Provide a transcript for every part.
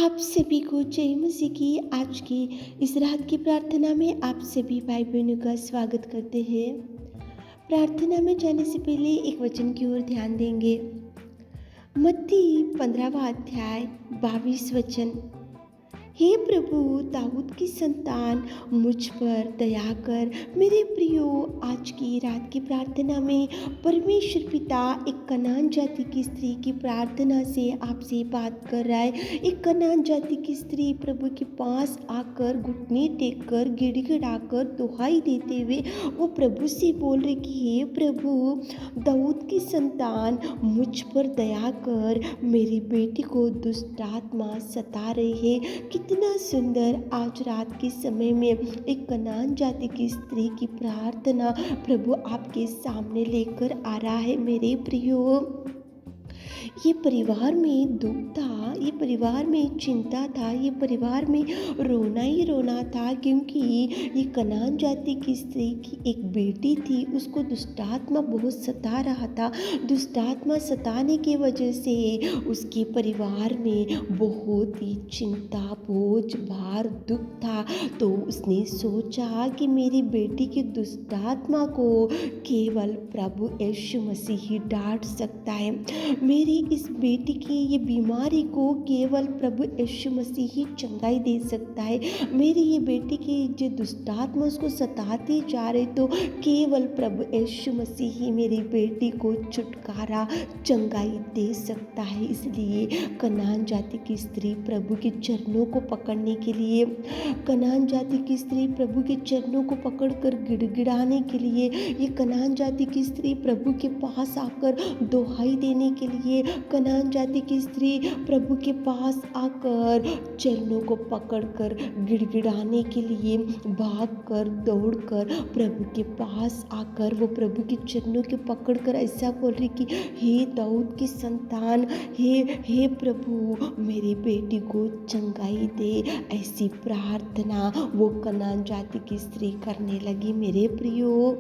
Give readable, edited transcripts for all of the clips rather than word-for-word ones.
आप सभी को जय मसीह की आज की इस रात की प्रार्थना में आप सभी भाई बहनों का स्वागत करते हैं। प्रार्थना में जाने से पहले एक वचन की ओर ध्यान देंगे। मत्ती 15वां अध्याय 22 वचन। हे प्रभु, दाऊद की संतान, मुझ पर दया कर। मेरे प्रियो, आज की रात की प्रार्थना में परमेश्वर पिता एक कनान जाति की स्त्री की प्रार्थना से आपसे बात कर रहा है। एक कनान जाति की स्त्री प्रभु के पास आकर घुटने टेक कर गिड़गिड़ाकर दुहाई देते हुए वो प्रभु से बोल रही कि हे प्रभु, दाऊद की संतान, मुझ पर दया कर। मेरी बेटी को दुष्ट आत्मा सता रही है। कितना सुंदर आज रात के समय में एक कनान जाति की स्त्री की प्रार्थना प्रभु आपके सामने लेकर आ रहा है। मेरे प्रियो, ये परिवार में दुख था, ये परिवार में चिंता था, ये परिवार में रोना ही रोना था, क्योंकि ये कनान जाति की स्त्री की एक बेटी थी। उसको दुष्टात्मा बहुत सता रहा था। दुष्टात्मा सताने की वजह से उसके परिवार में बहुत ही चिंता, बोझ, भार, दुख था। तो उसने सोचा कि मेरी बेटी की दुष्टात्मा को केवल प्रभु यीशु मसीह ही डांट सकता है। मेरी इस बेटी की ये बीमारी को केवल प्रभु यीशु मसीह ही चंगाई दे सकता है। मेरी ये बेटी की जो दुष्टात्मा उसको सताती जा रही, तो केवल प्रभु यीशु मसीह ही मेरी बेटी को छुटकारा, चंगाई दे सकता है। इसलिए कनान जाति की स्त्री प्रभु के चरणों को पकड़ने के लिए, कनान जाति की स्त्री प्रभु के चरणों को पकड़कर गिड़गिड़ाने के लिए, ये कनान जाति की स्त्री प्रभु के पास आकर दुहाई देने के लिए, कनान जाति की स्त्री प्रभु के पास आकर चरणों को पकड़कर गिड़गिड़ाने के लिए भागकर, दौड़कर प्रभु के पास आकर वो प्रभु के चरणों के पकड़कर ऐसा बोल रही कि हे दाऊद की संतान, हे प्रभु, मेरी बेटी को चंगाई दे। ऐसी प्रार्थना वो कनान जाति की स्त्री करने लगी। मेरे प्रियो,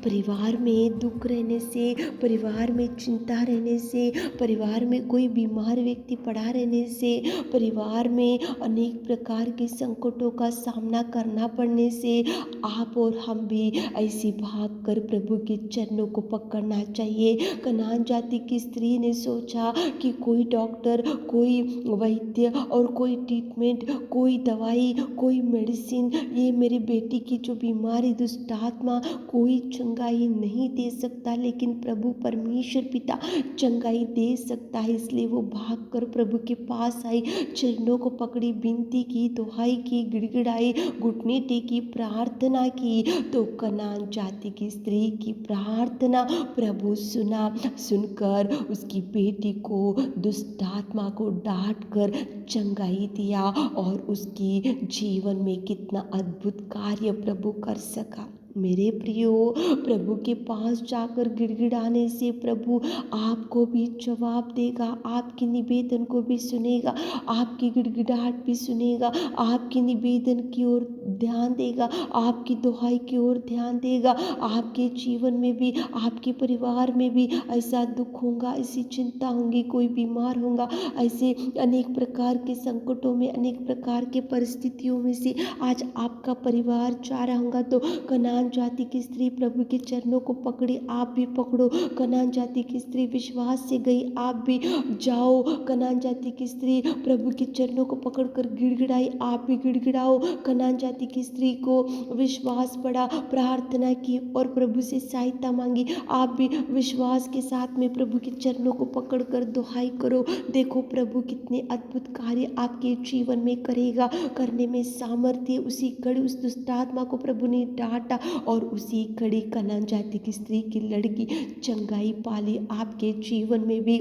परिवार में दुख रहने से, परिवार में चिंता रहने से, परिवार में कोई बीमार व्यक्ति पड़ा रहने से, परिवार में अनेक प्रकार के संकटों का सामना करना पड़ने से आप और हम भी ऐसी भाग कर प्रभु के चरणों को पकड़ना चाहिए। कनान जाति की स्त्री ने सोचा कि कोई डॉक्टर, कोई वैद्य और कोई ट्रीटमेंट, कोई दवाई, कोई मेडिसिन, ये मेरी बेटी की जो बीमारी, दुष्टात्मा, कोई चंगाई नहीं दे सकता, लेकिन प्रभु परमेश्वर पिता चंगाई दे सकता है। इसलिए वो भागकर प्रभु के पास आई, चरणों को पकड़ी, विनती की, दुहाई की, गिड़गिड़ाई, घुटने टेकी, प्रार्थना की। तो कनान जाति की स्त्री की प्रार्थना प्रभु सुनकर उसकी बेटी को, दुष्ट आत्मा को डांट कर चंगाई दिया और उसकी जीवन में कितना अद्भुत कार्य प्रभु कर सका। मेरे प्रियो, प्रभु के पास जाकर गिड़गिड़ाने से प्रभु आपको भी जवाब देगा, आपके निवेदन को भी सुनेगा, आपकी गिड़गिड़ाहट भी सुनेगा, आपके निवेदन की ओर ध्यान देगा, आपकी दुहाई की ओर ध्यान देगा। आपके जीवन में भी, आपके परिवार में भी ऐसा दुख होगा, ऐसी चिंता होंगी, कोई बीमार होगा, ऐसे अनेक प्रकार के संकटों में, अनेक प्रकार के परिस्थितियों में से आज आपका परिवार जा रहा होगा। तो कनान जाति की स्त्री प्रभु के चरणों को पकड़ी, आप भी पकड़ो। कनान जाति की स्त्री विश्वास से गई, आप भी जाओ। कनान जाति की स्त्री प्रभु के चरणों को पकड़कर गिड़गिड़ाई, आप भी गिड़गिड़ाओ। कनान जाति की स्त्री को विश्वास पड़ा, प्रार्थना की और प्रभु से सहायता मांगी, आप भी विश्वास के साथ में प्रभु के चरणों को पकड़कर दुहाई करो। देखो प्रभु कितने अद्भुत कार्य आपके जीवन में करेगा, करने में सामर्थ्य। उसी घड़ी उस दुष्टात्मा को प्रभु ने डांटा और उसी घड़ी कनान जाति की स्त्री की लड़की चंगाई पाली। आपके जीवन में भी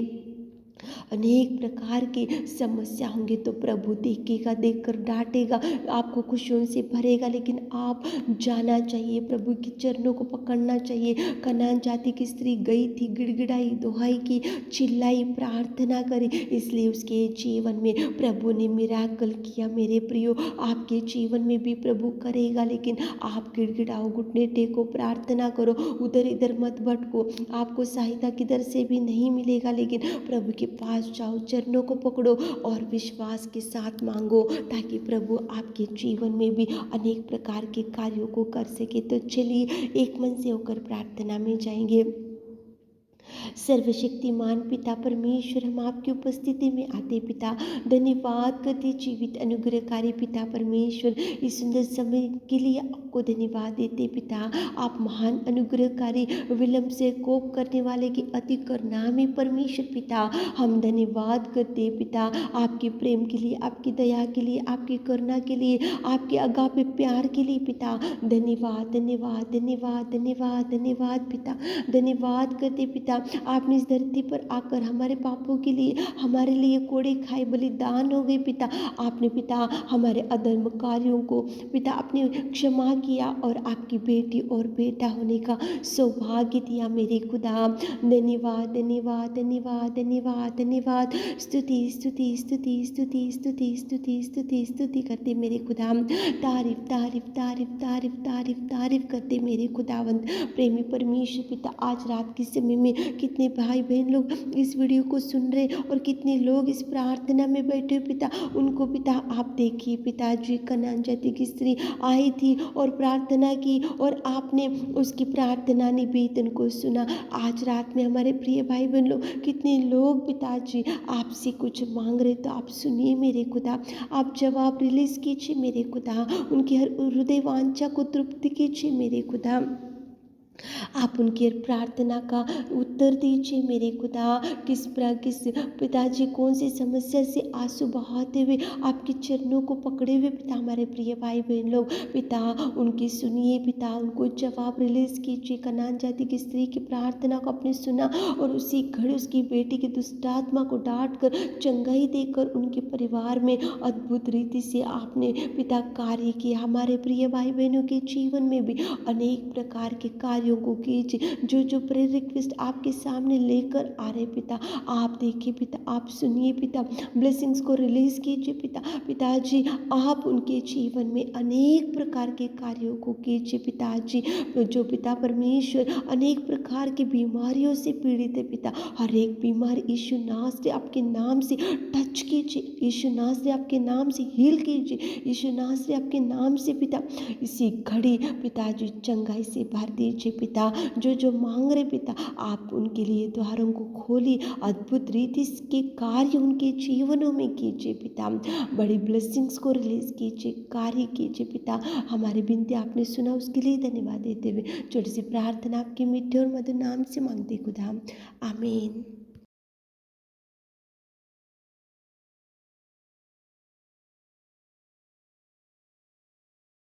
अनेक प्रकार की समस्या होंगे तो प्रभु देखेगा, देखकर डांटेगा, आपको खुशियों से भरेगा, लेकिन आप जाना चाहिए, प्रभु के चरणों को पकड़ना चाहिए। कनान जाति की स्त्री गई थी, गिड़गिड़ाई, दुहाई की, चिल्लाई, प्रार्थना करी, इसलिए उसके जीवन में प्रभु ने मिराकल किया। मेरे प्रियो, आपके जीवन में भी प्रभु करेगा, लेकिन आप गिड़गिड़ाओ, घुटने टेको, प्रार्थना करो, उधर इधर मत भटको। आपको सहायता किधर से भी नहीं मिलेगा, लेकिन प्रभु के पास जाओ, चरणों को पकड़ो और विश्वास के साथ मांगो, ताकि प्रभु आपके जीवन में भी अनेक प्रकार के कार्यों को कर सके। तो चलिए एक मन से होकर प्रार्थना में जाएंगे। सर्वशक्तिमान पिता परमेश्वर, हम आपकी उपस्थिति में आते पिता धन्यवाद करते, जीवित अनुग्रहकारी पिता परमेश्वर, इस सुंदर समय के लिए आपको धन्यवाद देते पिता। आप महान अनुग्रहकारी, विलंब से कोप करने वाले की अति करुणामय परमेश्वर पिता, हम धन्यवाद करते पिता आपके प्रेम के लिए, आपकी दया के लिए, आपकी करुणा के लिए, आपके अगापे प्यार के लिए पिता। धन्यवाद धन्यवाद धन्यवाद धन्यवाद धन्यवाद पिता। धन्यवाद करते पिता, आपने इस धरती पर आकर हमारे पापों के लिए, हमारे लिए कोड़े खाए बलिदान हो गए पिता। आपने पिता हमारे अधर्म कार्यों को पिता अपने क्षमा किया और आपकी बेटी और बेटा होने का सौभाग्य दिया मेरे खुदा। धन्यवाद धन्यवाद धन्यवाद धन्यवाद धन्यवाद। स्तुति स्तुति स्तुति स्तुति स्तुति स्तुति स्तुति स्तुति करते मेरे खुदा। तारीफ तारीफ तारीफ तारीफ तारीफ तारीफ करते मेरे खुदावंत प्रेमी परमेश्वर पिता। आज रात के समय में कितने भाई बहन लोग इस वीडियो को सुन रहे और कितने लोग इस प्रार्थना में बैठे हो पिता, उनको पिता आप देखिए पिताजी। कनान जाति की स्त्री आई थी और प्रार्थना की और आपने उसकी प्रार्थना निवेदन को सुना। आज रात में हमारे प्रिय भाई बहन लोग कितने लोग पिताजी आपसे कुछ मांग रहे, तो आप सुनिए मेरे खुदा, आप जवाब रिलीज कीजिए मेरे खुदा, उनकी हर हृदय वांछा को तृप्ति कीजिए मेरे खुदा। आप उनकी प्रार्थना का उत्तर दीजिए मेरे खुदा। किस पिताजी कौन सी समस्या से आंसू बहाते हुए आपके चरणों को पकड़े हुए पिता हमारे प्रिय भाई बहन लोग पिता, उनकी सुनिए पिता, उनको जवाब रिलीज कीजिए। कनान जाति की स्त्री की प्रार्थना को आपने सुना और उसी घड़ी उसकी बेटी की दुष्टात्मा को डांट कर चंगाई देकर उनके परिवार में अद्भुत रीति से आपने पिता कार्य किया। हमारे प्रिय भाई बहनों के जीवन में भी अनेक प्रकार के कार्यों को कीजिए, जो प्रेयर रिक्वेस्ट आपके सामने लेकर आ रहे पिता, आप देखिए पिता, आप सुनिए पिता, ब्लेसिंग्स को रिलीज कीजिए पिता। पिताजी आप उनके जीवन में अनेक प्रकार के कार्यों को कीजिए पिताजी। जो पिता परमेश्वर अनेक प्रकार की बीमारियों से पीड़ित है पिता, हर एक बीमारी यीशु नाम से आपके नाम से टच कीजिए, यीशु नाम से आपके नाम से हील कीजिए, यीशु नाम से आपके नाम से पिता इसी घड़ी पिताजी चंगाई से भर दीजिए पिता। जो मांग रहे पिता, आप उनके लिए द्वारों को खोलिए, अद्भुत रीति के कार्य उनके जीवनों में कीजिए पिता। बड़ी ब्लेसिंग्स को रिलीज कीजिए, कार्य कीजिए पिता। हमारी विनती आपने सुना, उसके लिए धन्यवाद देते हुए छोटी सी प्रार्थना आपके मीठे और मधुर नाम से मांगते खुदा, आमीन।